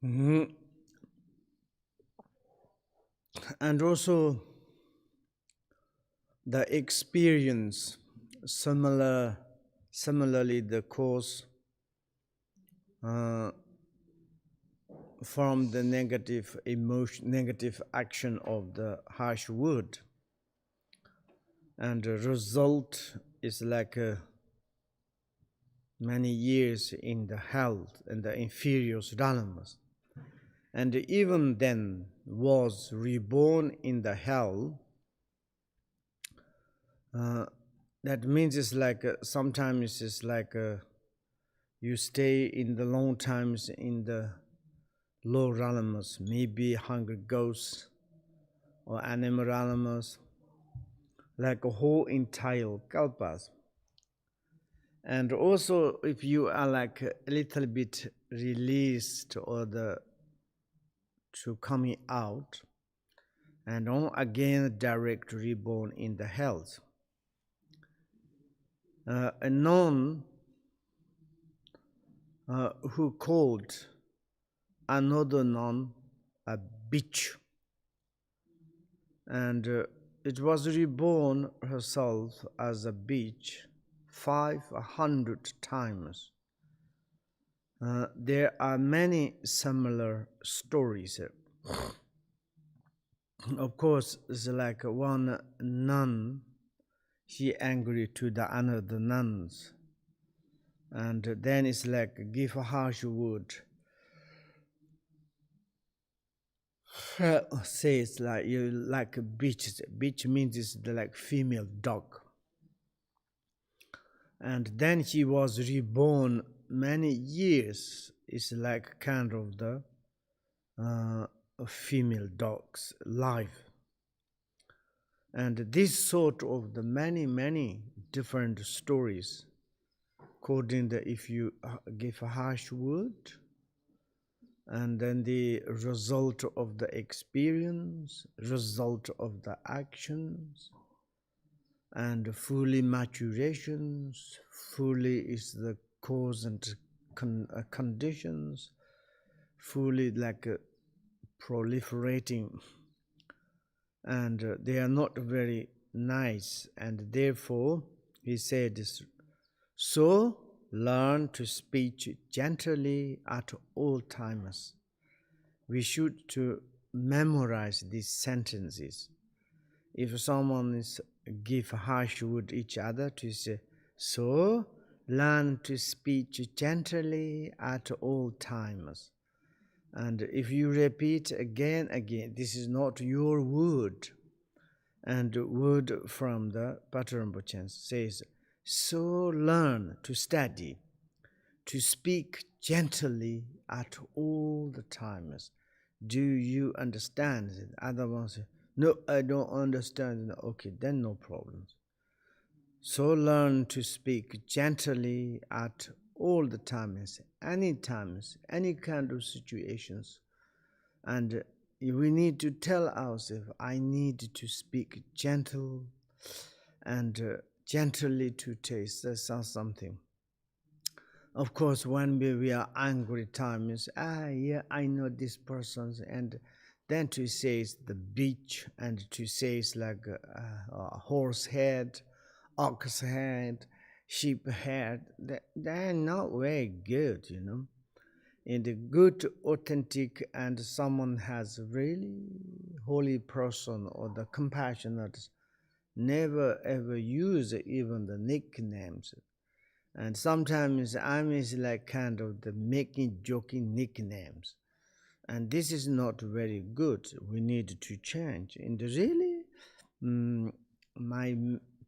Mhm. And also the experience, similarly the cause uh, from the negative emotion, negative action of the harsh word, and the result is like many years in the hell and the inferior dharmas, and even then was reborn in the hell. Uh, that means it's like sometimes it's like you stay in the long times in the low realms, maybe hungry ghosts or animal realms, like a whole entire kalpas. And also, if you are like a little bit released or the to coming out, and on again direct reborn in the hells. A nun who called another nun a bitch, and it was reborn herself as a bitch 500 times. There are many similar stories. Of course, it's like one nun, she angry to the another nuns, and then it's like give a harsh word. Says like you like a bitch. Bitch means it's the like female dog. And then he was reborn many years. It's like kind of the female dog's life. And this sort of the many different stories, according to if you give a harsh word, and then the result of the experience, result of the actions, and fully maturations, fully is the cause and conditions, fully like proliferating, and they are not very nice, and therefore he said, so learn to speak gently at all times. We should to memorize these sentences. If someone is give harsh word each other, to say, so learn to speak gently at all times. And if you repeat again, this is not your word. And the word from the Patrul Rinpoche says, so learn to study, to speak gently at all the times. Do you understand it? Other ones say, no, I don't understand. Okay, then no problems. So learn to speak gently at all the times, any kind of situations. And we need to tell ourselves, I need to speak gentle and gently to taste something. Of course, when we are angry times, yeah, I know this person, and then to say the beach, and to say like a horse head, ox head, sheep head, they're not very good, you know. In the good, authentic, and someone has really holy person or the compassionate, never ever use even the nicknames. And sometimes I'm is like kind of the making joking nicknames. And this is not very good. We need to change. And really, my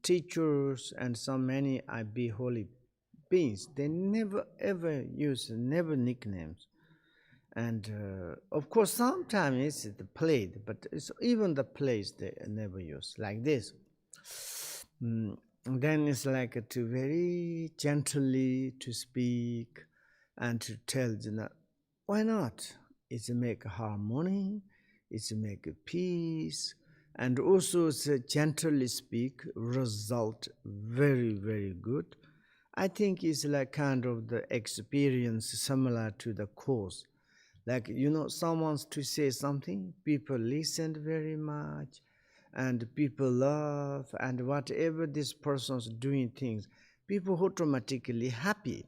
teachers and so many I be holy beings, they never ever use never nicknames. And of course, sometimes it's the played, but it's even the plays they never use like this. Then it's like to very gently to speak and to tell them, why not? It's make harmony, it's make peace, and also it's gently speak, result very good. I think it's like kind of the experience similar to the course, Like, someone's to say something, people listen very much, and people love, and whatever this person's doing things, people automatically happy.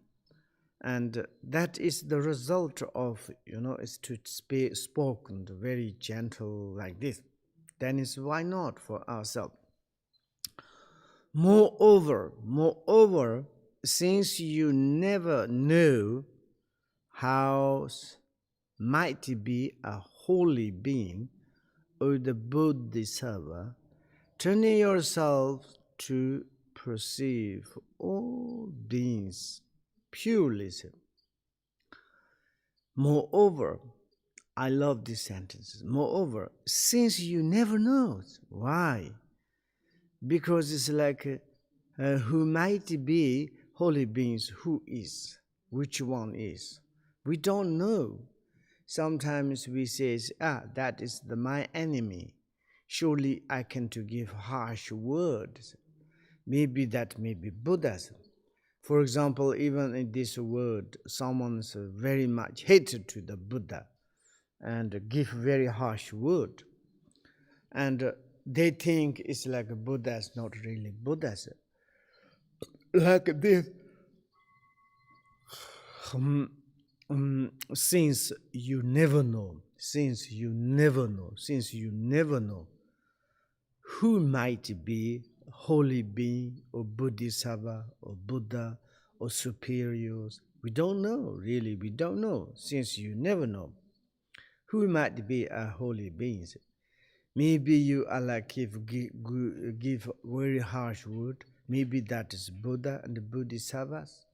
And that is the result of, is to spoken very gentle like this. Then is why not for ourselves. Moreover, since you never know how might be a holy being or the Bodhisattva, turning yourself to perceive all beings purely. Moreover, I love these sentences. Moreover, since you never know, why? Because it's like who might be holy beings, who is, which one is. We don't know. Sometimes we say, that is my enemy. Surely I can to give harsh words. Maybe that may be Buddhism. For example, even in this word, someone's very much hated to the Buddha and give very harsh word. And they think it's like Buddha is not really Buddhism. Like this. Since you never know, who might be holy being or Bodhisattva or Buddha or superiors. We don't know, really, we don't know, since you never know who might be a holy being. Maybe you are like give very harsh word. Maybe that is Buddha and the Bodhisattvas.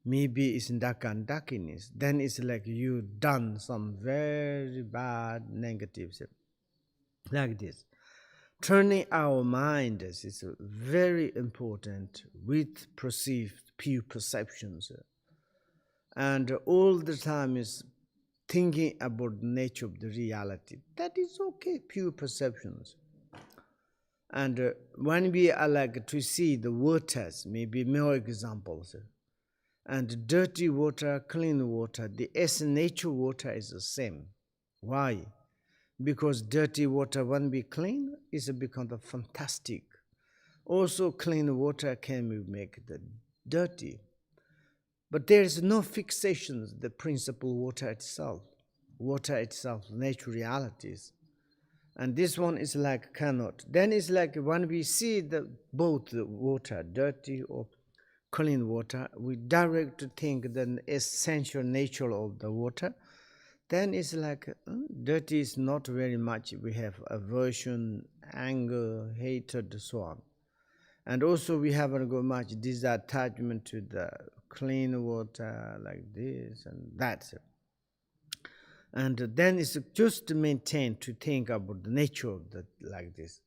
Maybe it's darkness. Then it's like you done some very bad negatives like this. Turning our mind is very important with perceived pure perceptions. And all the time is thinking about the nature of the reality. That is okay, pure perceptions. And when we are like to see the waters, maybe more examples, and dirty water, clean water, the essence nature water is the same. Why? Because dirty water, when we clean, is become fantastic. Also, clean water can be make the dirty. But there is no fixation, the principle water itself, nature realities. And this one is like cannot. Then it's like when we see both the water, dirty or clean water, we direct to think the essential nature of the water. Then it's like dirty is not very much. We have aversion, anger, hatred, so on. And also we haven't got much disattachment to the clean water like this and that. And then it's just to maintain, to think about the nature of that like this.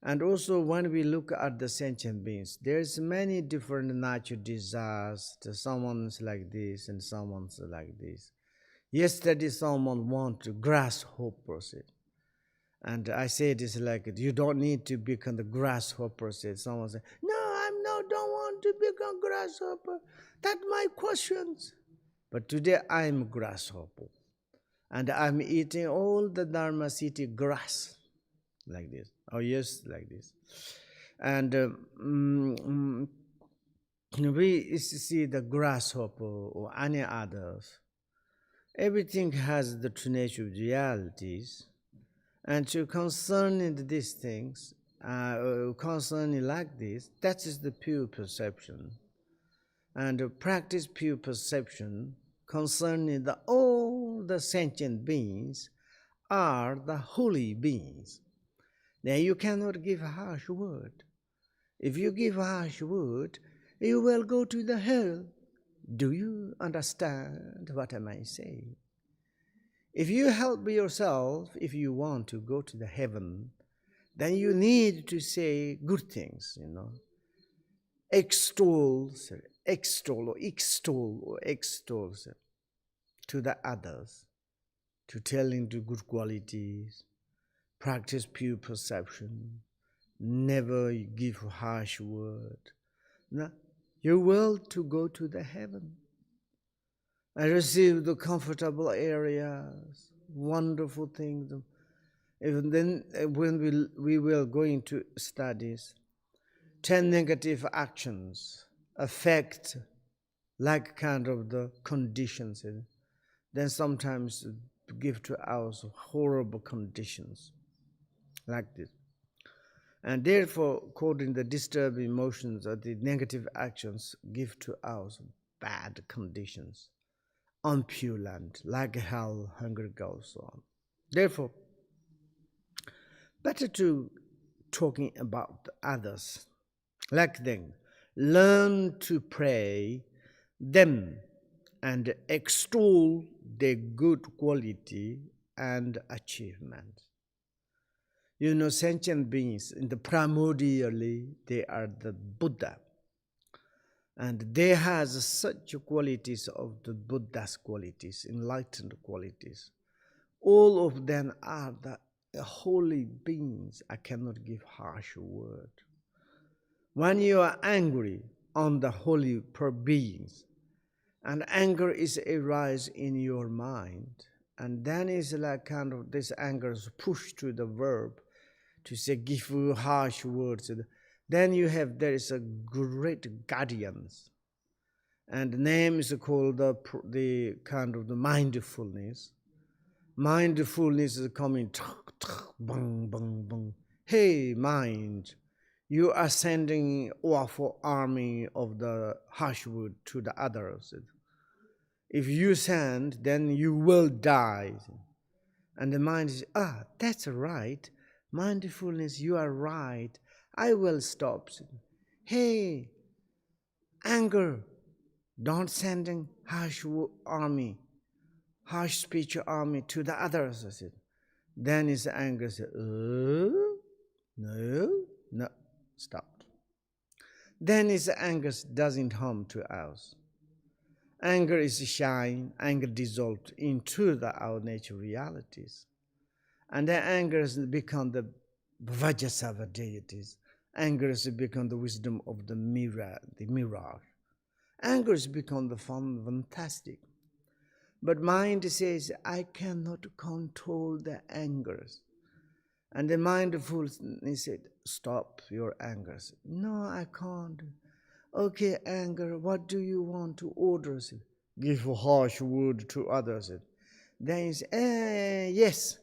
And also when we look at the sentient beings, there's many different natural desires. Someone's like this and someone's like this. Yesterday someone wanted grasshoppers. And I said it's like, you don't need to become the grasshopper. Someone said, no, don't want to become grasshopper. That's my questions. But today I'm grasshopper. And I'm eating all the Dharma city grass. Like this. Oh yes, like this. And we see the grasshopper or any others. Everything has the true nature of realities. And to concerning these things, concerning like this, that is the pure perception. And to practice pure perception concerning all the sentient beings are the holy beings. Now you cannot give a harsh word. If you give a harsh word, you will go to the hell. Do you understand what I might say? If you help yourself, if you want to go to the heaven, then you need to say good things, extol to the others, to telling the good qualities, practice pure perception, never give harsh word. Now, you will to go to the heaven. I receive the comfortable areas, wonderful things. Even then, when we will go into studies, 10 negative actions affect like kind of the conditions. Then sometimes give to us horrible conditions like this. And therefore, according to the disturbed emotions or the negative actions, give to us bad conditions, unpure like hell, hunger goes on. Therefore, better to talking about others, like them, learn to pray them and extol their good quality and achievement. You know, sentient beings, in the primordially, they are the Buddha. And they has such qualities of the Buddha's qualities, enlightened qualities. All of them are the holy beings. I cannot give harsh word. When you are angry on the holy beings, and anger is arise in your mind, and then is like kind of this anger is pushed to the verb to say give you harsh words. Then you have there is a great guardians, and the name is called the kind of the mindfulness. Mindfulness is coming, bang, bang, bang. Hey, mind, you are sending awful army of the harsh word to the others. If you send, then you will die. And the mind is, that's right. Mindfulness, you are right. I will stop. Hey, anger, don't sending harsh army, harsh speech army to the others. Then his anger said, no, stop. Then his anger doesn't harm to us. Anger is shine, anger dissolved into our nature realities. And then anger has become the Vajrasattva deities. Anger has become the wisdom of the mirage. Anger has become the fantastic. But mind says, I cannot control the angers. And the mindfulness said, stop your angers. No, I can't. Okay, anger, what do you want to order? Give a harsh word to others. Then he said, yes,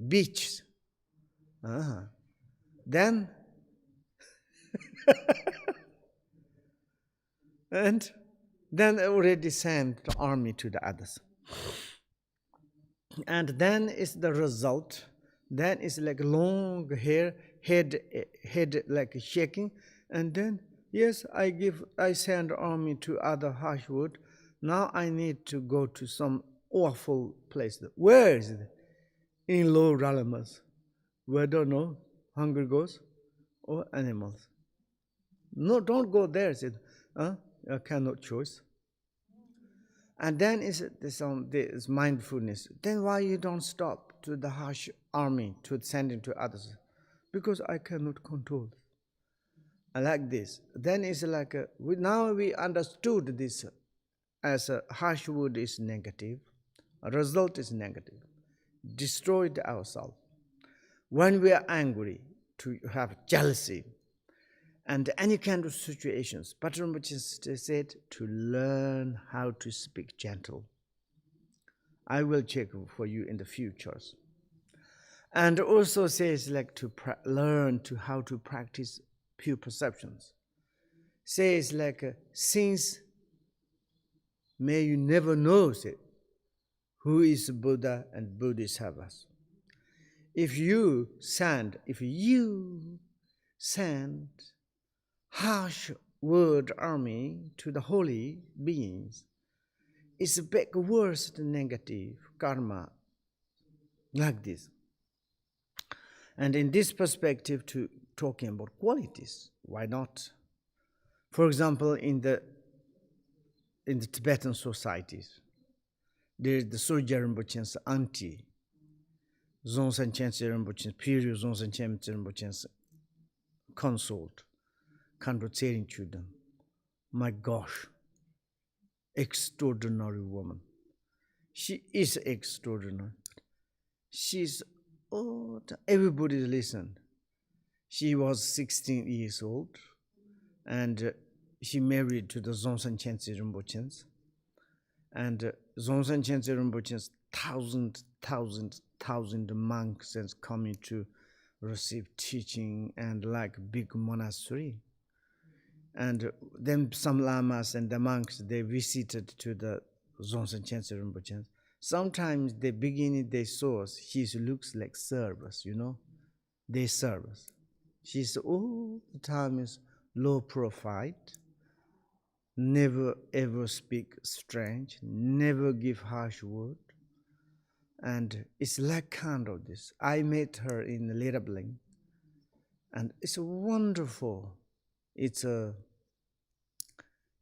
beach. Then, and then already sent the army to the others. And then is the result. Then is like long hair, head like shaking. And then, yes, I send army to other harsh word. Now I need to go to some awful place. Where is it? In low Ralamas. Where don't know, hunger goes, or animals. No, don't go there. Said, I cannot choose. And then is this mindfulness. Then why you don't stop to the harsh army to sending to others? Because I cannot control. I like this. Then it's like now we understood this as a harsh word is negative, a result is negative, destroyed ourselves. When we are angry, to have jealousy, and any kind of situations, Patrul Rinpoche said to learn how to speak gentle. I will check for you in the futures. And also says like to learn to how to practice pure perceptions. Says like since may you never know who is Buddha and Bodhisattvas. If you send harsh word army to the holy beings, it's a big worse than negative karma, like this. And in this perspective, to talking about qualities, why not? For example, in the Tibetan societies, there is the Sorgyen Rinpoche's auntie, Dzogchen Ranyak Patrul Dzogchen Rinpoche's consort, conversing to them. My gosh, extraordinary woman. She is extraordinary. She's everybody listened. She was 16 years old, and she married to the Dzogchen Rinpoche. And Dzogchen Rinpoche's thousand monks is coming to receive teaching and like big monastery. And then some lamas and the monks, they visited to the Dzogchen Rinpoche. Sometimes the beginning they saw us, she looks like servers, they serve us. She's all the time is low profile, never ever speak strange, never give harsh word. And it's like kind of this. I met her in Lerabling, and it's wonderful.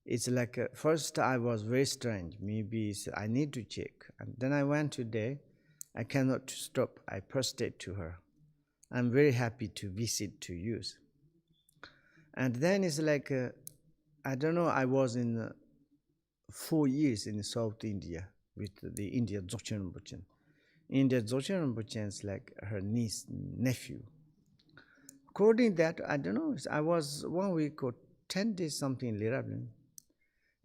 It's like first I was very strange. Maybe I need to check. And then I went today. I cannot stop. I prostrate to her. I'm very happy to visit to you. And then it's like, I don't know, I was in 4 years in South India with the India Dzogchen Rinpoche. India Dzogchen Rinpoche is like her niece, nephew. According to that, I don't know, I was 1 week or 10 days something in Lirabling.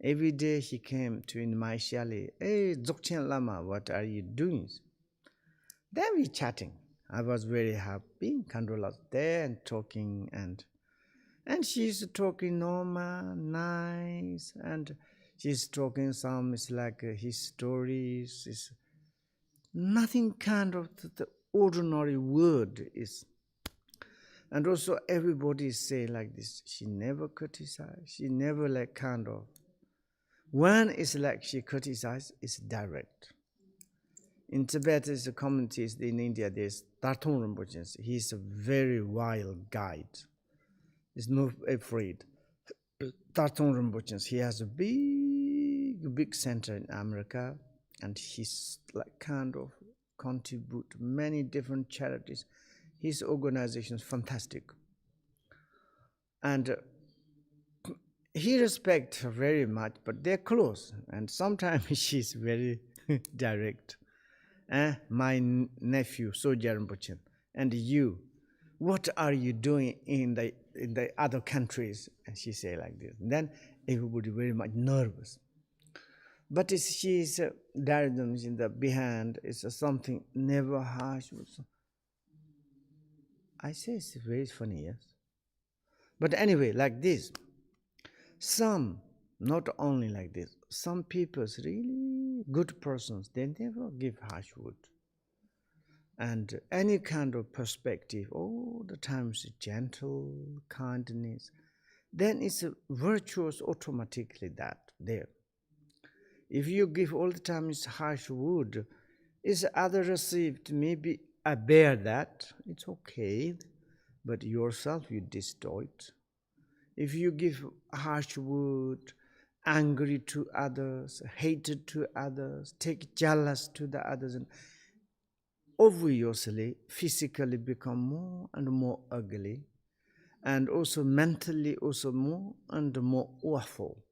Every day he came to in my chalet, hey, Dzogchen Lama, what are you doing? Then we chatting. I was very happy. Kandrola's there and talking, and she's talking normal, nice, and she's talking some, it's like his stories. It's nothing kind of the ordinary word is. And also everybody say like this, she never criticized, she never like kind of. When it's like she criticizes, it's direct. In Tibet, is the communities in India, there's Dzogchen Rinpoche. He's a very wild guide. He's not afraid. Dzogchen Rinpoche, he has a big center in America, and he's like kind of contribute many different charities. His organization is fantastic. And he respects her very much, but they're close. And sometimes she's very direct. My nephew, Soja Rinpoche, and you, what are you doing in the other countries? And she say like this. And then everybody very much nervous. But she's diadems in the behind. It's something never harsh. I say it's very funny, yes. But anyway, like this. Some, not only like this, some people's really good persons, they never give harsh word. And any kind of perspective, all the time is gentle, kindness. Then it's a virtuous automatically that there. If you give all the time is harsh word, is other received, maybe I bear that, it's okay, but yourself you destroy it. If you give harsh word, angry to others, hated to others, take jealous to the others, and obviously physically become more and more ugly, and also mentally also more and more awful.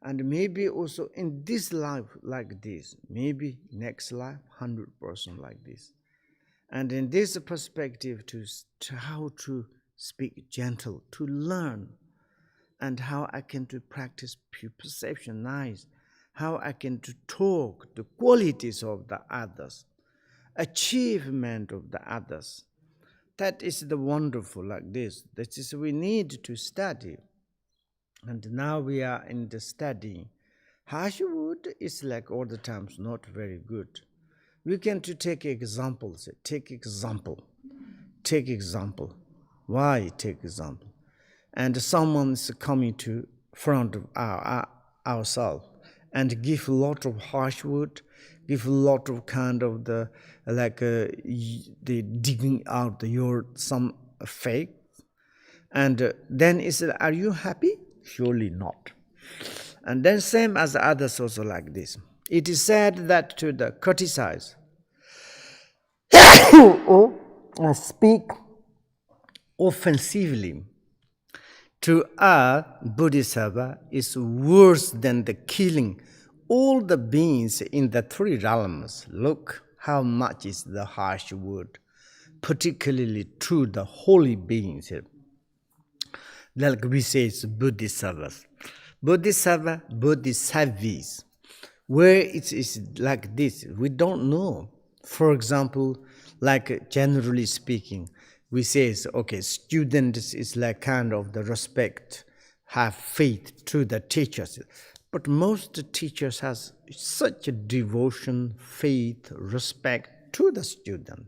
And maybe also in this life like this, maybe next life 100% like this. And in this perspective, to how to speak gentle, to learn, and how I can to practice pure perception, nice, how I can to talk the qualities of the others, achievement of the others. That is the wonderful like this. That is we need to study. And now we are in the study. Harsh word is like all the times not very good. We can to take examples. Take example. Why take example? And someone's coming to front of ourselves and give a lot of harsh word, give a lot of kind of the the digging out your some fake, and then is it, are you happy? Surely not. And then same as the others also like this. It is said that to the criticize or speak offensively to a bodhisattva is worse than the killing all the beings in the three realms, look how much is the harsh word, particularly to the holy beings. Like we say, it's Bodhisattvas. Bodhisattva, Bodhisattvas. Where it is like this, we don't know. For example, like generally speaking, we say, okay, students is like kind of the respect, have faith to the teachers. But most teachers has such a devotion, faith, respect to the student.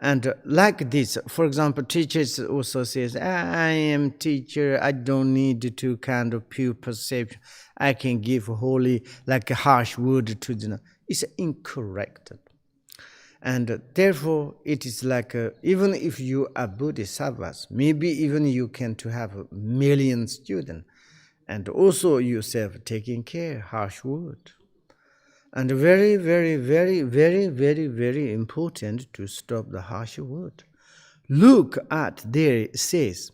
And like this, for example, teachers also says, I am teacher, I don't need to kind of pure perception. I can give holy, like a harsh word to them. It's incorrect. And therefore, it is like, even if you are bodhisattvas, maybe even you can to have a million students, and also yourself taking care, harsh word. And very, very, very, very, very, very important to stop the harsh word. Look at there, it says,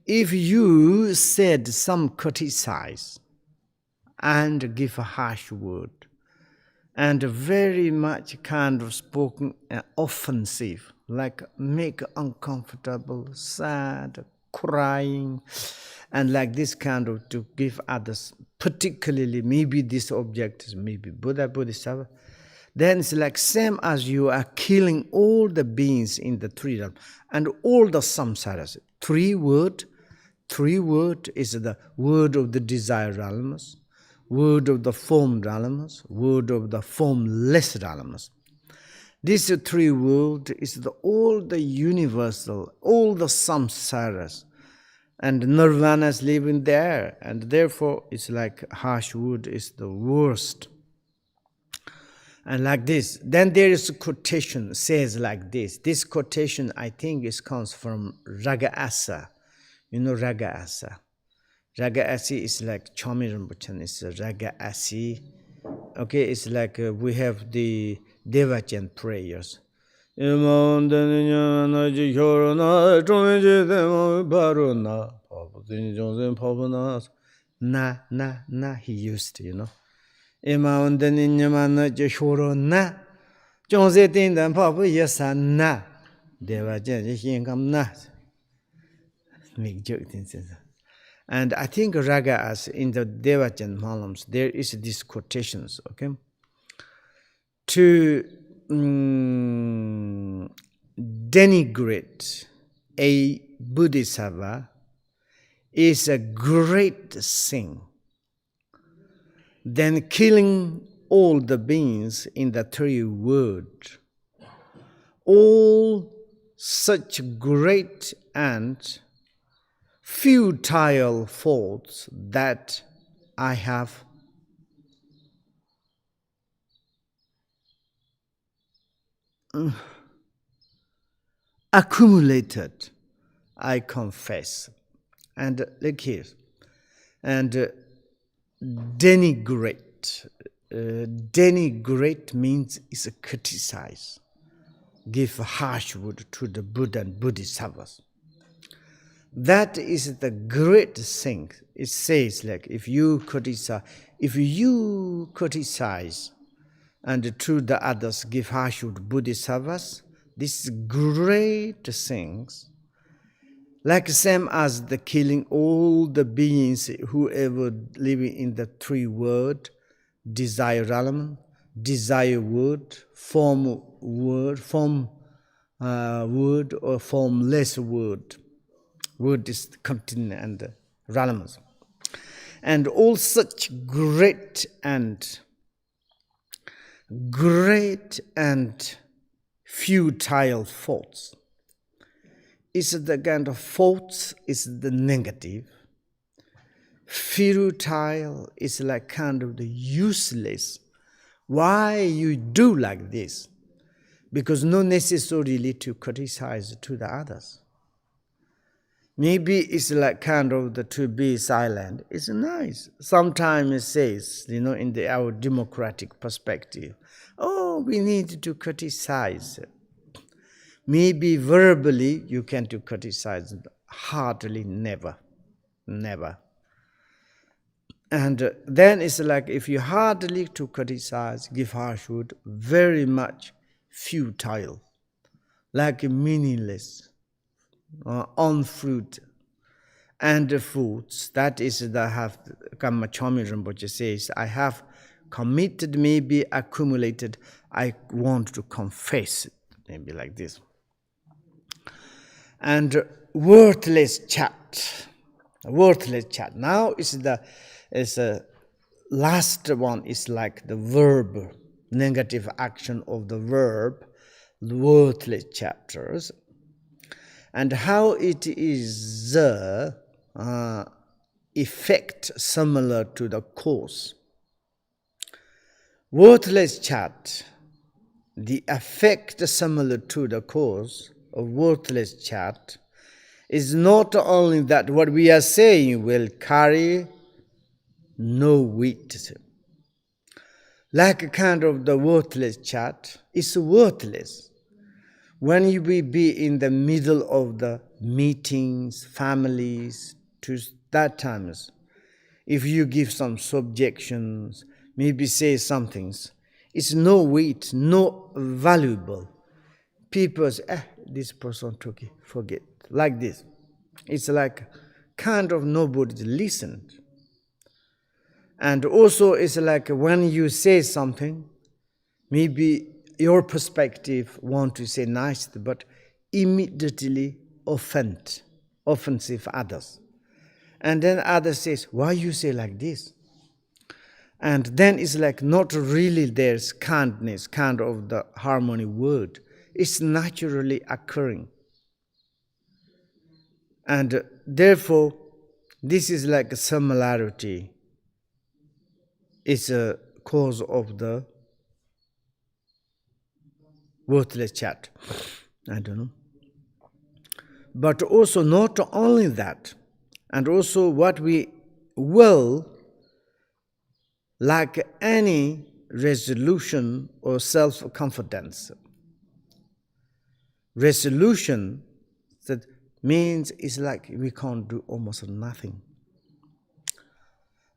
if you said some criticize and give a harsh word, and very much kind of spoken offensive, like make uncomfortable, sad, crying, and like this kind of to give others, particularly maybe this object is maybe Buddha, Bodhisattva, then it's like same as you are killing all the beings in the three realms and all the samsaras. Three word is the word of the desire realms, word of the form realms, word of the formless realms. These three words is all the universal, all the samsaras, and nirvana is living there, and therefore it's like harsh word is the worst. And like this, then there is a quotation says like this. This quotation I think comes from Raga Asa. You know Raga Asa. Raga Asi is like Chokyi Rinpoche is Raga Asi. Okay, it's like we have the Dzogchen prayers. Na, he used, you know. Make joke things. And I think Raga as in the Dzogchen Malams, there is these quotations, okay? To denigrate a Bodhisattva is a great sin. Then killing all the beings in the three worlds, all such great and futile faults that I have accumulated, I confess. And look here, and denigrate. Denigrate means is a criticize, give a harsh word to the Buddha and Bodhisattvas. That is the great thing. It says like if you criticize and to the others give harsh word Bodhisattvas, this is great things. Like same as the killing all the beings whoever living in the three world, desire realm, desire word, form word, word or formless word. Word is content and realms. And all such great and futile faults. Is the kind of faults is the negative. Futile is like kind of the useless. Why you do like this? Because not necessarily to criticize to the others. Maybe it's like kind of the to be silent. It's nice. Sometimes it says, in our democratic perspective, oh, we need to criticize. Maybe verbally you can do criticize, hardly never. Never. And then it's like if you hardly to criticize, give harsh word, very much futile, like meaningless, on fruit and the fruits. That is the have Kamma Chomi Rinpoche says, I have committed, maybe accumulated, I want to confess it, maybe like this. And worthless chat. Worthless chat. Now is a last one is like the verb, negative action of the verb, worthless chapters, and how it is the effect similar to the cause. Worthless chat, the effect similar to the cause of worthless chat is not only that what we are saying will carry no weight. Like a kind of the worthless chat is worthless. When you will be in the middle of the meetings, families, to that times, if you give some subjections, maybe say some things, it's no weight, no valuable. People say, this person took it, forget, like this. It's like kind of nobody listened. And also it's like when you say something, maybe your perspective want to say nice, but immediately offensive others. And then others says, why you say like this? And then it's like not really there's kindness, kind of the harmony word. It's naturally occurring. And therefore, this is like a similarity. It's a cause of the worthless chat. I don't know. But also not only that, and also what we will, like any resolution or self-confidence. Resolution, that means it's like we can't do almost nothing.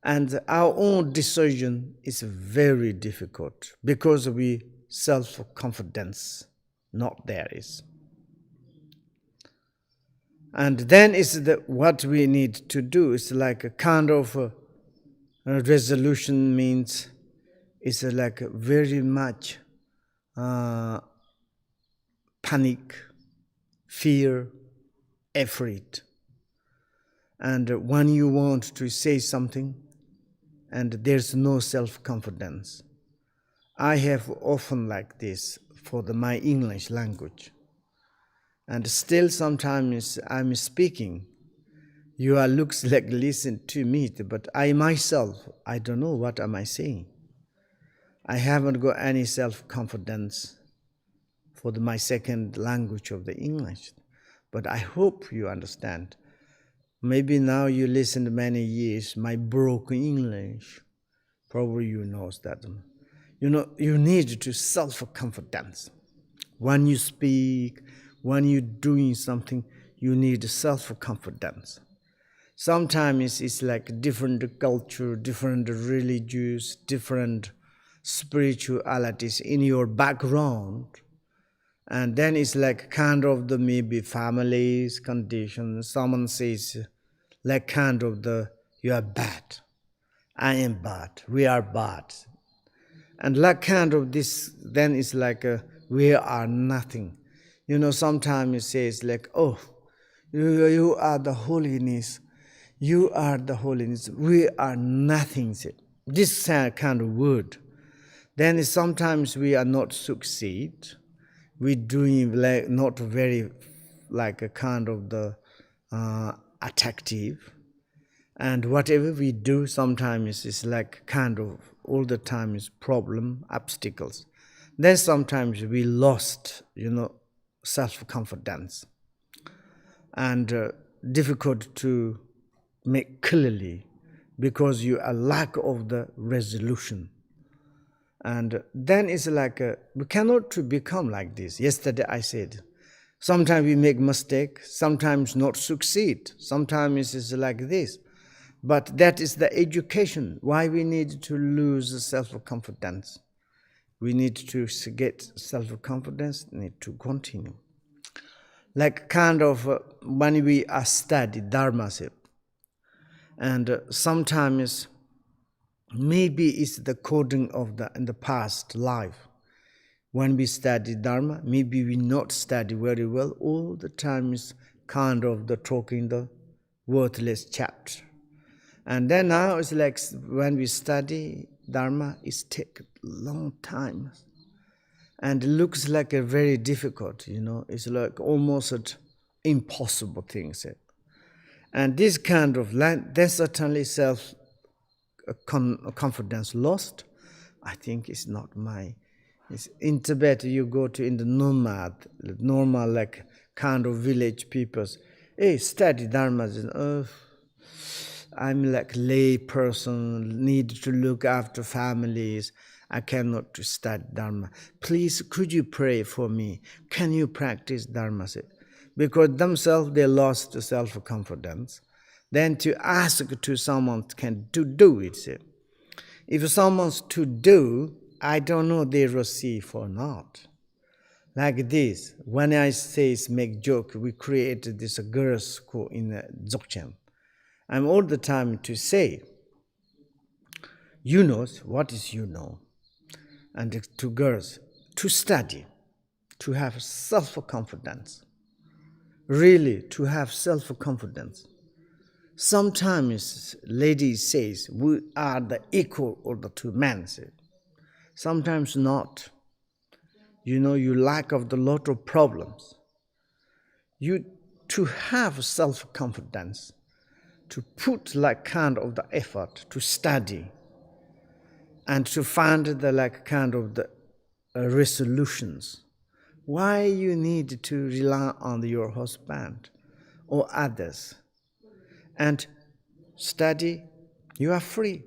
And our own decision is very difficult because we self-confidence not there is. And then is what we need to do is like a kind of a resolution means it's like very much panic, fear, afraid. And when you want to say something and there's no self-confidence, I have often like this for my English language. And still sometimes I'm speaking, you are looks like listen to me, but I myself, I don't know what am I saying. I haven't got any self-confidence for my second language of the English. But I hope you understand. Maybe now you listened many years, my broken English, probably you know that. You know, you need to self-confidence. When you speak, when you're doing something, you need self-confidence. Sometimes it's like different culture, different religions, different spiritualities in your background. And then it's like kind of the maybe families, conditions. Someone says like kind of the, you are bad. I am bad. We are bad. And like kind of this, then it's like we are nothing. You know, sometimes it says like, oh, you are the holiness. You are the holiness. We are nothing. This kind of word. Then sometimes we are not succeed. We doing like not very like a kind of the attractive. And whatever we do sometimes is like kind of all the time is problem, obstacles. Then sometimes we lost, you know, self-confidence. And difficult to make clearly because you are lack of the resolution. And then it's like, we cannot become like this. Yesterday I said, sometimes we make mistake, sometimes not succeed, sometimes it's like this. But that is the education. Why we need to lose self-confidence. We need to get self-confidence, need to continue. Like kind of when we are study Dharma, and sometimes maybe it's the coding of in the past life. When we study Dharma, maybe we not study very well. All the time is kind of the talking the worthless chapter. And then now it's like when we study Dharma, it takes a long time. And it looks like a very difficult, it's like almost an impossible thing. And this kind of there's certainly self-confidence lost. I think it's not in Tibet, you go to in the normal like kind of village peoples. Hey, study Dharma. I'm like lay person, need to look after families. I cannot study Dharma. Please, could you pray for me? Can you practice Dharma? Because themselves, they lost self-confidence. Then to ask to someone to do it. If someone's to do, I don't know they receive or not. Like this, when I say make joke, we created this girls' school in Dzogchen. I'm all the time to say, what is and to girls, to study, to have self-confidence, really to have self-confidence. Sometimes ladies says we are the equal of the two men. Sometimes not. You lack of the lot of problems. You to have self-confidence, to put like kind of the effort to study and to find the like kind of the resolutions. Why you need to rely on your husband or others and study, you are free,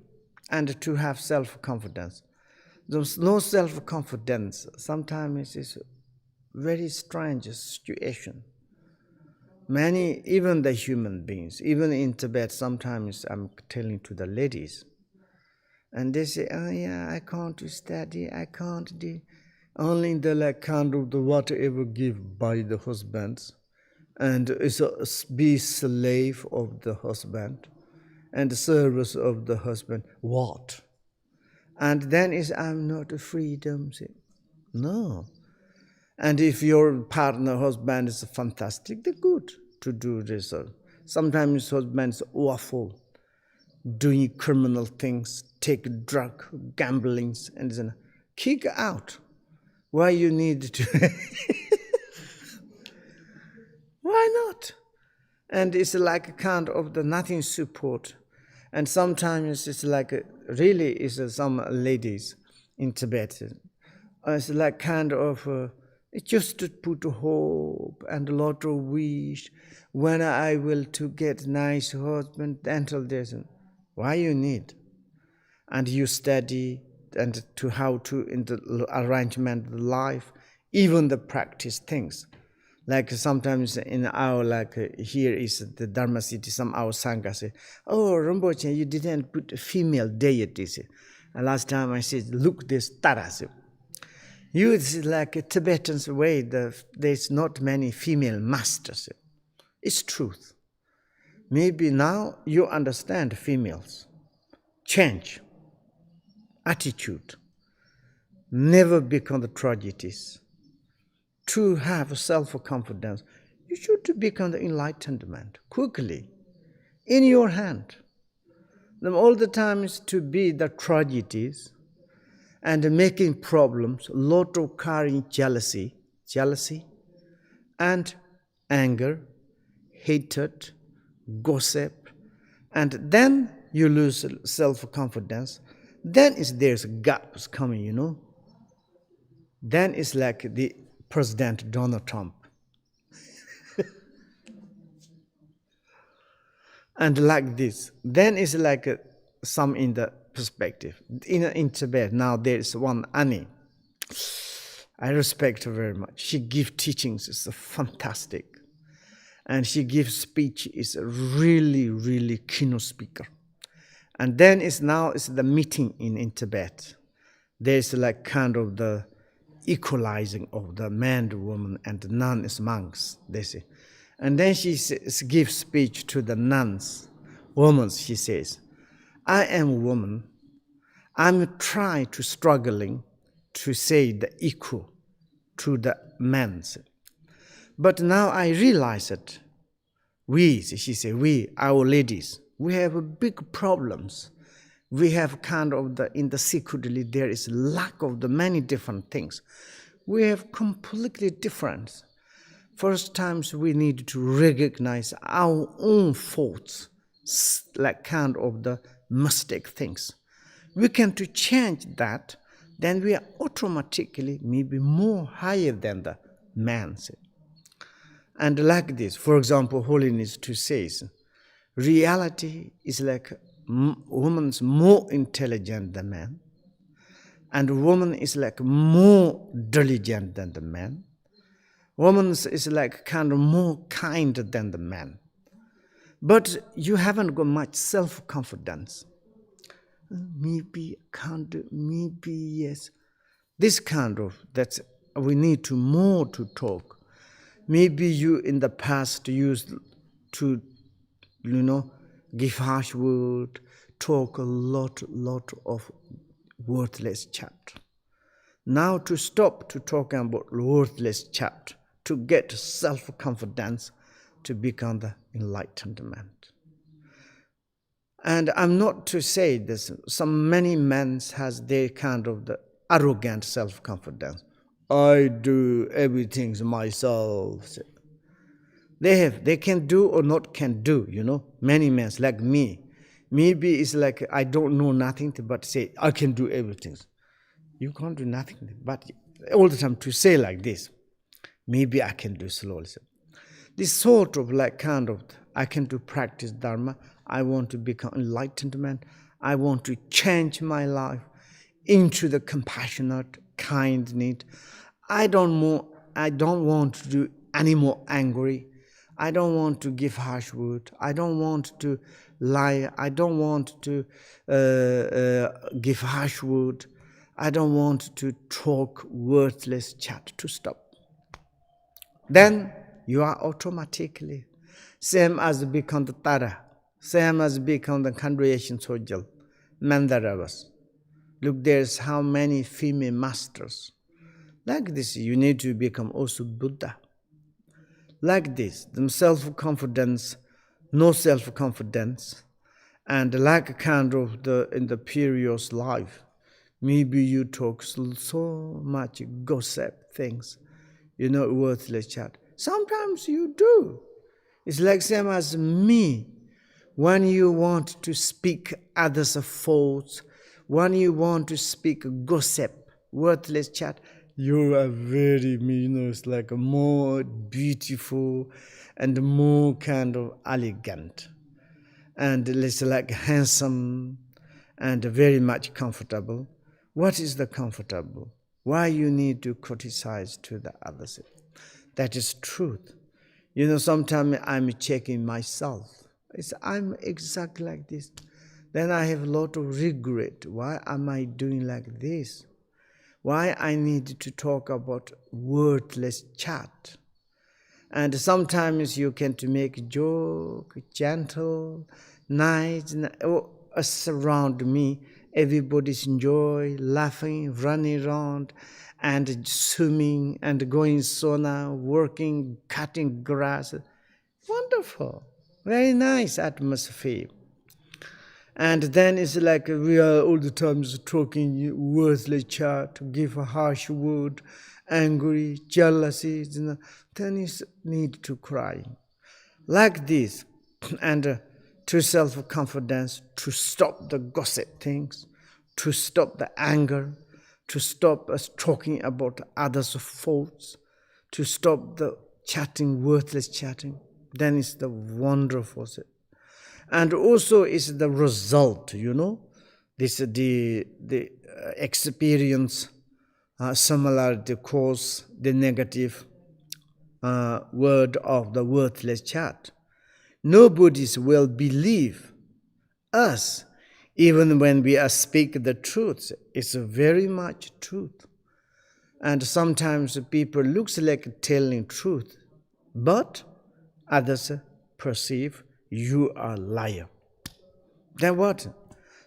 and to have self-confidence. There's no self-confidence. Sometimes it's a very strange situation. Many, even the human beings, even in Tibet, sometimes I'm telling to the ladies, and they say, oh yeah, I can't study, I can't do. Only the like kind of the whatever give by the husbands, and be slave of the husband, and the service of the husband. What? And then I'm not a freedom. No. And if your partner, husband is fantastic, they're good to do this. Sometimes husbands awful, doing criminal things, take drug, gamblings, and then kick out. Why you need to? Why not? And it's like a kind of the nothing support. And sometimes it's like really is some ladies in Tibet. It's like kind of just to put hope and a lot of wish. When I will to get nice husband until there's why you need, and you study and to how to in the arrangement of life, even the practice things. Like sometimes in our here is the Dharma city, some our Sangha say, oh Rinpoche, you didn't put female deities. And last time I said, look this Tara. You it's like a Tibetan's way, there's not many female masters. It's truth. Maybe now you understand females. Change. Attitude. Never become the tragedies. To have self-confidence, you should become the enlightenment quickly, in your hand. Then all the time is to be the tragedies and making problems, lot of carrying jealousy, and anger, hatred, gossip, and then you lose self-confidence. Then there's gaps coming, Then it's like the President Donald Trump. And like this, then it's like some in the perspective. In Tibet, now there is one Annie. I respect her very much. She gives teachings, it's fantastic. And she gives speech, is a really, really keynote speaker. And then it's the meeting in Tibet. There's like kind of the equalizing of the man, the woman, and the nun is monks, they say. And then she gives speech to the nuns, women, she says, I am a woman. I'm trying to struggling to say the equal to the men. But now I realize that she said, we, our ladies, we have big problems. We have kind of in the secretly there is lack of the many different things. We have completely different. First times we need to recognize our own faults, like kind of the mistake things. We can to change that, then we are automatically maybe more higher than the man. And like this, for example, Holiness II says, reality is like woman's more intelligent than man, and woman is like more diligent than the man. Woman is like kind of more kind than the man. But you haven't got much self-confidence. Maybe can't do, maybe yes. This kind of, that we need to more to talk. Maybe you in the past used to, give harsh word, talk a lot of worthless chat. Now to stop to talking about worthless chat, to get self-confidence, to become the enlightened man. And I'm not to say this, many men has their kind of the arrogant self-confidence. I do everything myself. They can do or not can do, Many men like me. Maybe it's like I don't know nothing, but say I can do everything. You can't do nothing, but all the time to say like this, maybe I can do slowly. This sort of like kind of, I can do practice Dharma. I want to become enlightened man. I want to change my life into the compassionate, kind need. I don't want to do any more angry. I don't want to give harsh word. I don't want to lie. I don't want to give harsh word. I don't want to talk worthless chat, to stop. Then you are automatically, same as become the Tara, same as become the congregation Sojal, Mandaravas. Look, there's how many female masters. Like this, you need to become also Buddha. Like this, the self-confidence, no self-confidence, and like kind of in the previous life, maybe you talk so much gossip things, worthless chat. Sometimes you do. It's like same as me. When you want to speak others' faults, when you want to speak gossip, worthless chat, you are very, it's like more beautiful and more kind of elegant. And it's like handsome and very much comfortable. What is the comfortable? Why you need to criticize to the others? That is truth. Sometimes I'm checking myself. I'm exactly like this. Then I have a lot of regret. Why am I doing like this? Why I need to talk about worthless chat? And sometimes you can to make joke, gentle, nice, surround me. Everybody's enjoy, laughing, running around, and swimming, and going sauna, working, cutting grass. Wonderful, very nice atmosphere. And then it's like we are all the time talking worthless chat, give a harsh word, angry, jealousy. Then you need to cry. Like this, and to self-confidence, to stop the gossip things, to stop the anger, to stop us talking about others' faults, to stop the chatting, worthless chatting. Then it's the wonderful. And also is the result, this the experience similarity cause the negative word of the worthless chat. Nobody will believe us Even when we speak the truth, it's very much truth. And sometimes people looks like telling truth, but others perceive you are a liar. Then what?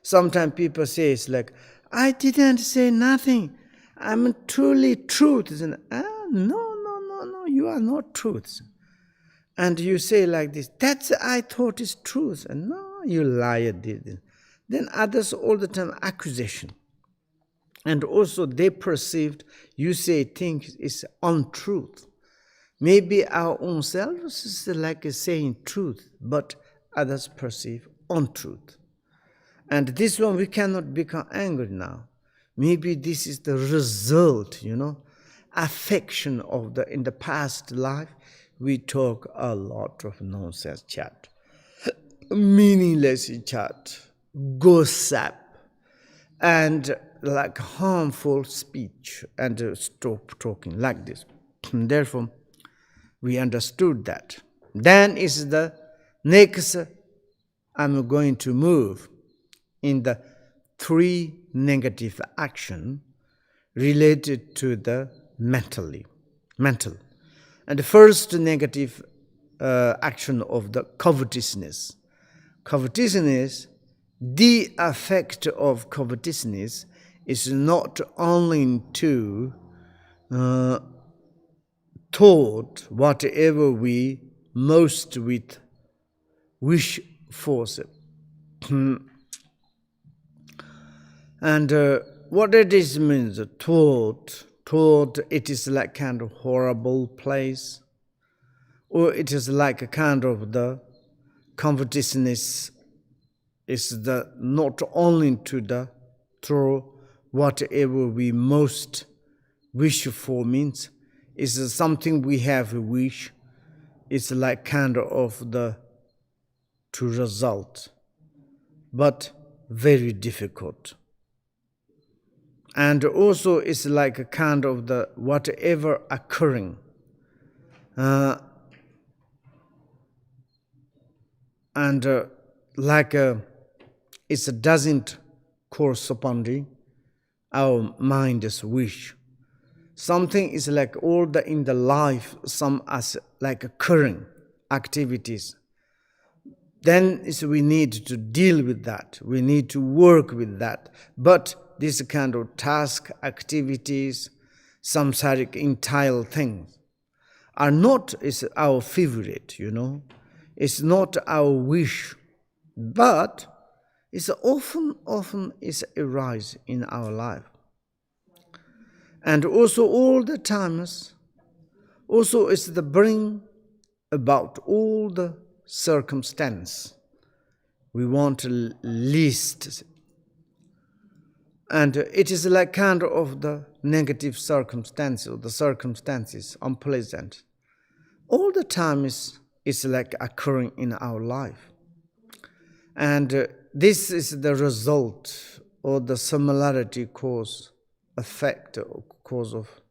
Sometimes people say it's like, I didn't say nothing. I'm truly truth. No, you are not truth. And you say like this, that's I thought is truth. And no, you liar did. Then others all the time accusation. And also they perceived you say things is untruth. Maybe our own selves is like saying truth, but others perceive untruth. And this one we cannot become angry now. Maybe this is the result, affection of in the past life, we talk a lot of nonsense chat, meaningless chat, gossip, and like harmful speech, and stop talking like this. And therefore, we understood that. Then is the next, I'm going to move in the 3 negative action related to the mental. And the first negative action of the covetousness. Covetousness, the effect of covetousness is not only to thought whatever we most with wish for. And what it is means, thought, it is like kind of horrible place, or it is like a kind of the covetousness is the not only to the through whatever we most wish for means, is something we have a wish, it's like kind of the to result, but very difficult. And also it's like a kind of the whatever occurring. It doesn't correspond our mind's wish. Something is like all the in the life, some as like occurring activities. Then we need to deal with that. We need to work with that. But this kind of task, activities, samsaric entire things are not is our favorite, It's not our wish, but it's often is arise in our life. And also all the times, also is the bring about all the circumstance we want to list. And it is like kind of the negative circumstances, or the circumstances, unpleasant. All the time is like occurring in our life. And this is the result, or the similarity cause, effect, or cause of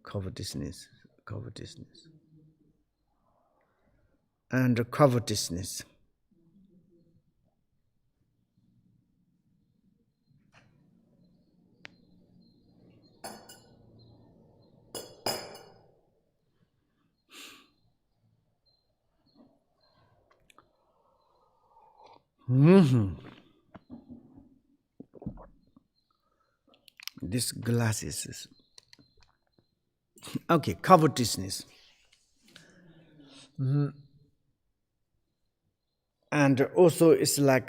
covetousness. And covetousness. This glasses is okay. Covetousness, and also it's like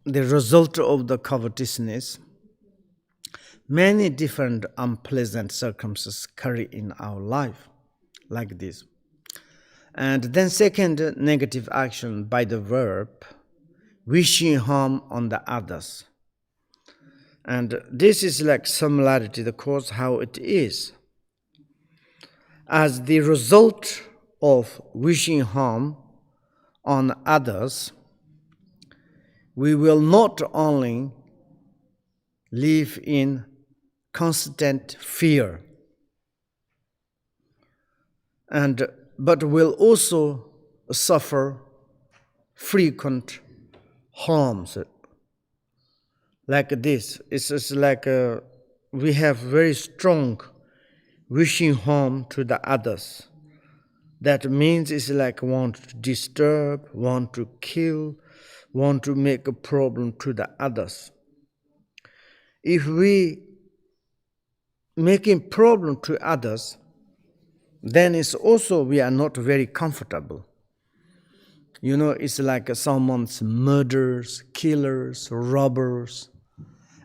the result of the covetousness. Many different unpleasant circumstances carry in our life, like this. And then second negative action by the verb, wishing harm on the others. And this is like similarity, the cause how it is. As the result of wishing harm on others, we will not only live in constant fear, and but will also suffer frequent harms. Like this, it's just like we have very strong wishing harm to the others. That means it's like want to disturb, want to kill, want to make a problem to the others. If we making problem to others, then it's also we are not very comfortable. You know, it's like someone's murderers, killers, robbers,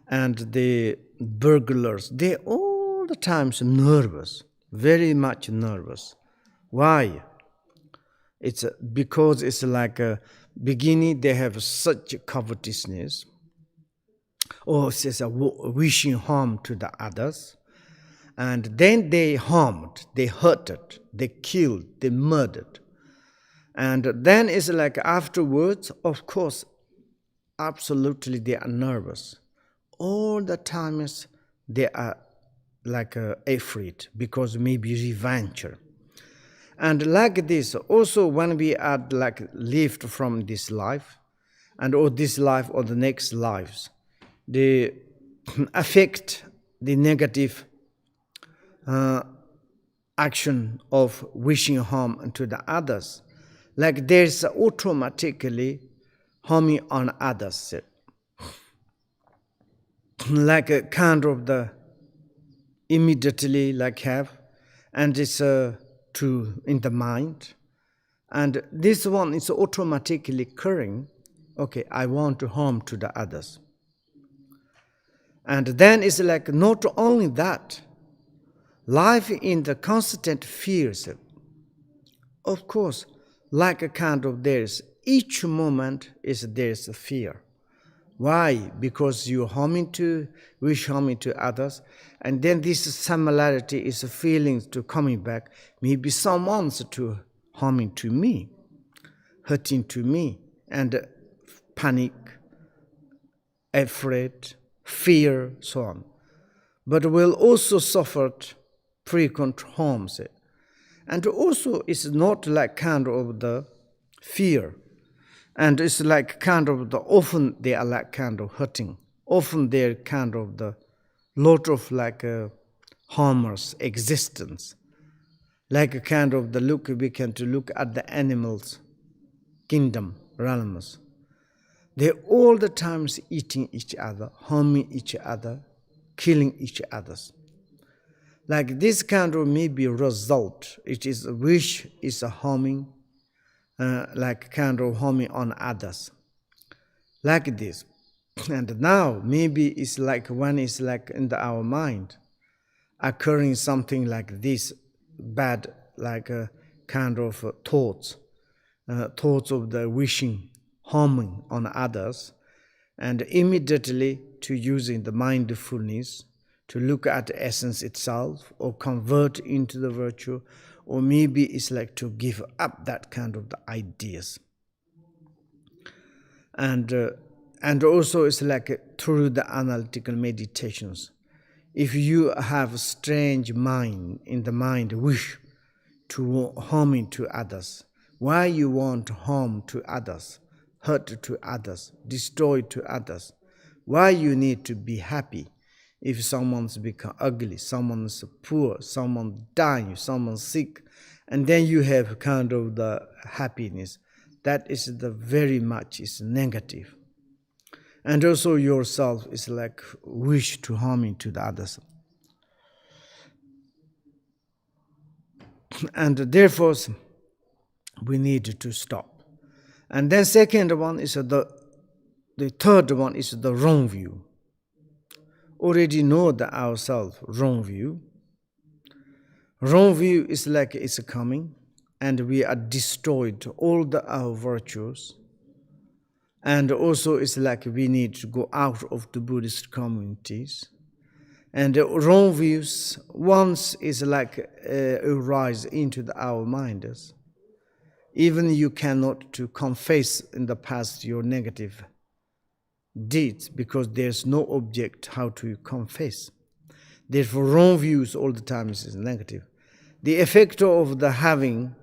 and the burglars. They all the times nervous, very much nervous. Why? It's because it's like a beginning they have such covetousness, or it's a wishing harm to the others, and then they harmed, they hurted, they killed, they murdered. And then it's like afterwards, of course, absolutely they are nervous. All the times they are like afraid because maybe revenge. And like this, also when we are like lived from this life, and or this life or the next lives, they affect the negative action of wishing harm to the others. Like there's automatically harming on others. Like a kind of the immediately like have, and it's to in the mind. And this one is automatically occurring, okay, I want to harm to the others. And then it's like not only that, life in the constant fears, of course, like a kind of there's each moment is there's a fear. Why? Because you wish harming to others, and then this similarity is a feeling to coming back. Maybe someone's to harming to me, hurting to me, and panic, afraid, fear, so on. But will also suffer frequent harms. And also it's not like kind of the fear. And it's like kind of the, often they are like kind of hurting. Often they're kind of the lot of like harmers existence. Like a kind of the look, we can to look at the animals, kingdom, realms. They're all the times eating each other, harming each other, killing each others. Like this kind of maybe result, it is a wish is a harming, like kind of harming on others. Like this. And now maybe it's like when it's like in our mind, occurring something like this bad, like a kind of thoughts of the wishing, harming on others, and immediately to using the mindfulness to look at the essence itself or convert into the virtue, or maybe it's like to give up that kind of the ideas. And also it's like through the analytical meditations. If you have a strange mind, in the mind wish to harming to others, why you want harm to others, hurt to others, destroy to others, why you need to be happy if someone's become ugly, someone's poor, someone dying, someone's sick, and then you have kind of the happiness, that is the very much is negative. And also yourself is like wish to harming to the others. And therefore, we need to stop. And then second one is the third one is the wrong view. Already know that ourselves, wrong view. Wrong view is like it's coming, and we are destroyed all our virtues. And also it's like we need to go out of the Buddhist communities. And the wrong views, once is like arise into our minds. Even you cannot to confess in the past your negative deeds because there's no object how to confess. Therefore, wrong views all the time is negative. The effect of the having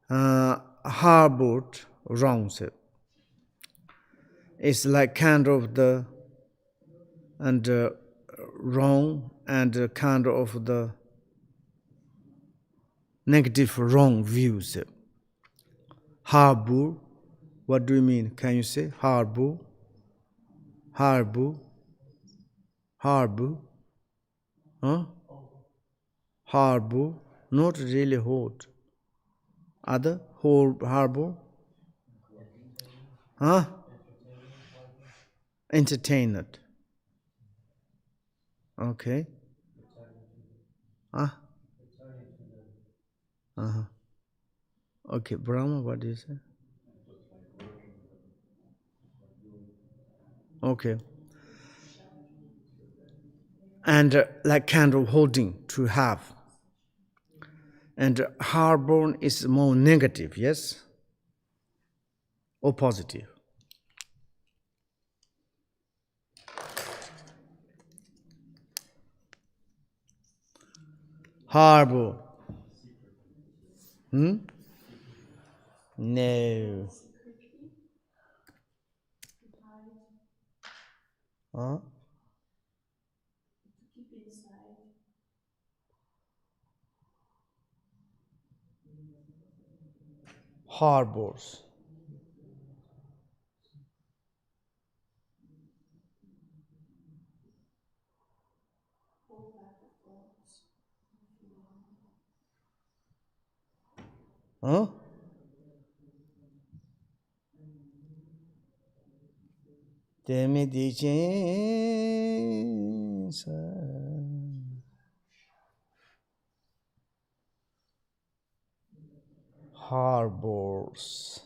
harbored wrongs. It's like kind of the and wrong and kind of the negative wrong views. Harbor, what do you mean? Can you say harbor? Harbor? Harbor? Huh? Harbor? Not really hold. Other? Harbor? Huh? Entertained. Okay. Ah. Uh-huh. Okay, Brahma, what do you say? Okay. And like kind of holding to have. And harbor is more negative, yes? Or positive? Harbor. No. Huh? Harbors. Huh? Harbors.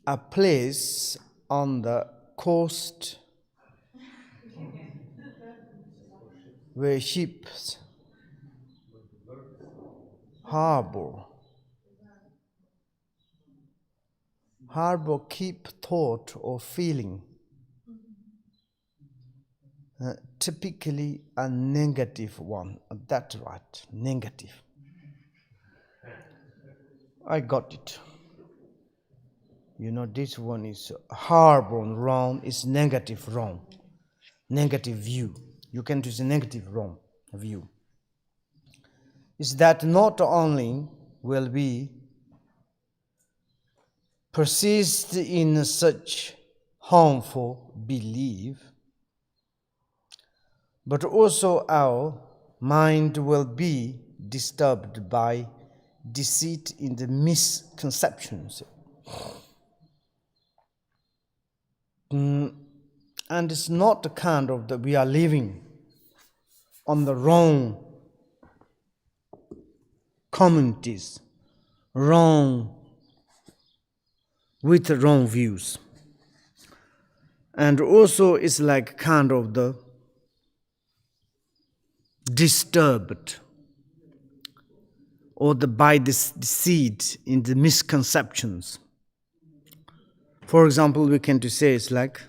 A place on the coast where ships harbor. Harbor keep thought or feeling, typically a negative one. That's right, negative. I got it. You know, this one is harbor wrong, is negative wrong, negative view. You can use a negative wrong view. Is that not only will we persist in such harmful belief, but also our mind will be disturbed by deceit in the misconceptions. And it's not the kind of that we are living on the wrong communities, wrong with the wrong views. And also it's like kind of the disturbed or by this deceit in the misconceptions. For example, we can to say it's like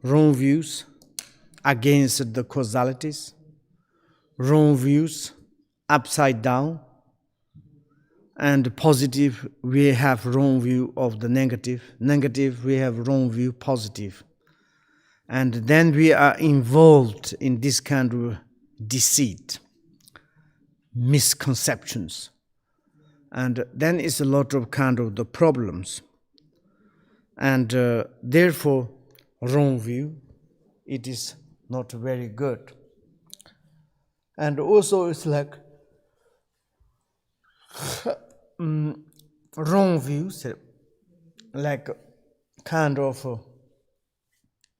wrong views against the causalities, wrong views upside down, and positive we have wrong view of the negative, negative we have wrong view positive. And then we are involved in this kind of deceit, misconceptions. And then it's a lot of kind of the problems. And therefore, wrong view, it is not very good. And also it's like wrong views, like kind of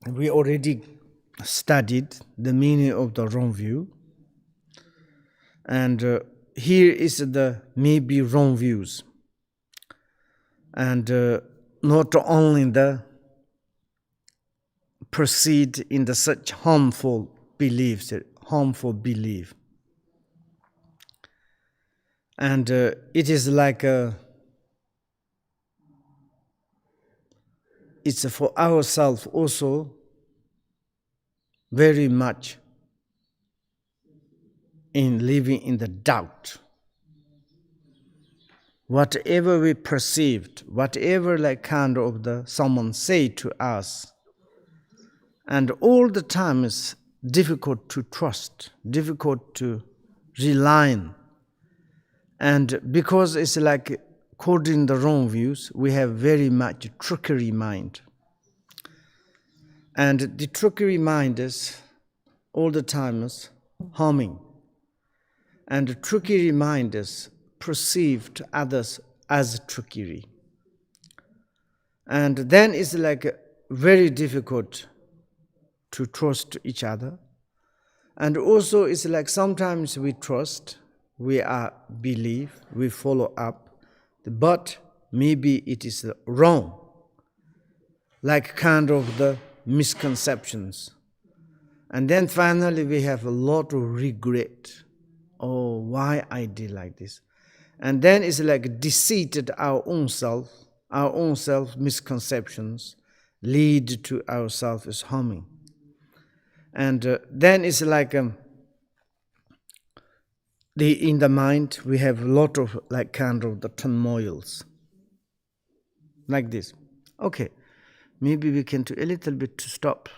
we already studied the meaning of the wrong view, and here is the maybe wrong views, and not only the proceed in the such harmful beliefs, and it is like it's for ourselves also very much in living in the doubt. Whatever we perceived, whatever like kind of the someone say to us, and all the time is difficult to trust, difficult to rely on. And because it's like according the wrong views, we have very much trickery mind. And the trickery mind is all the time is harming. And the trickery mind is perceived others as trickery. And then it's like very difficult to trust each other. And also it's like sometimes we trust, we are believe, we follow up, but maybe it is wrong, like kind of the misconceptions. And then finally we have a lot of regret. Oh, why I did like this? And then it's like deceived our own self misconceptions lead to our self is harming. And then it's like in the mind we have a lot of like kind of the turmoils like this. Okay, maybe we can do a little bit to stop.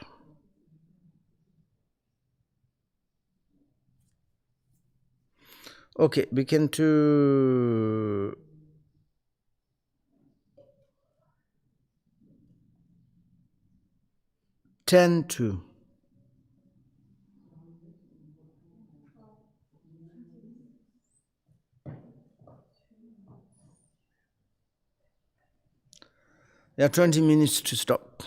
Okay, we can do 10-2. Yeah, 20 minutes to stop.